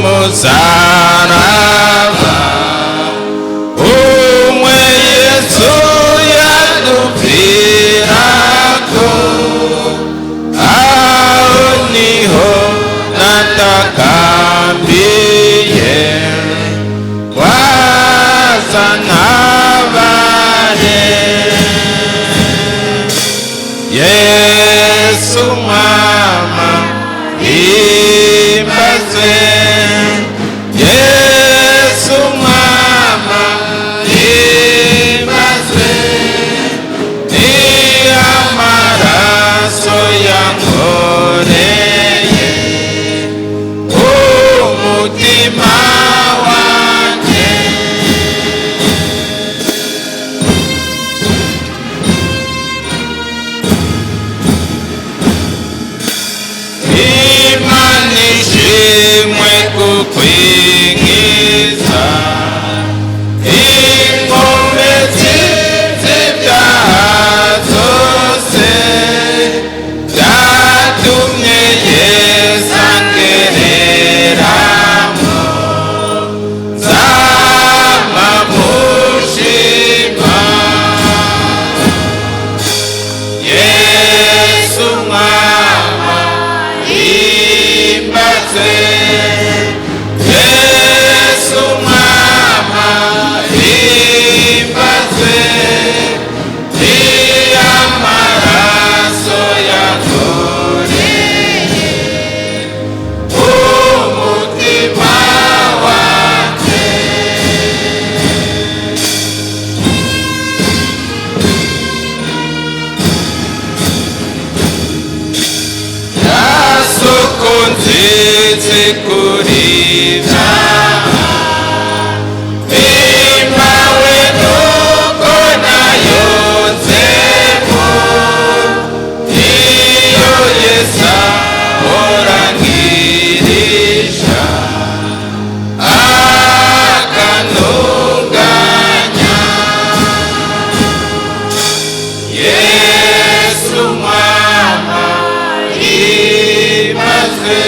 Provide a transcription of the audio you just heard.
musaraba umwe Yesu yadupfirako, aho niho natakambiye waza ntabare. Yesu mama himbazwe, Yesu mama himbazwe, ni amaraso yankoreye umutima wanjye. Imana ishimwe kukwingiza inkomezi z'ibyaha zose, byatumye Yesu angereramo, nzama mushima. Yesu mama himbazwe, Yesu mama himbazwe, ni amaraso yankoreye umutima wanjye. Yasoko nzizi kuri ibyaha, impawe nuko nayonzemo, iyo Yesu ahora angirisha akanunganya. Yesu mama himbazwe.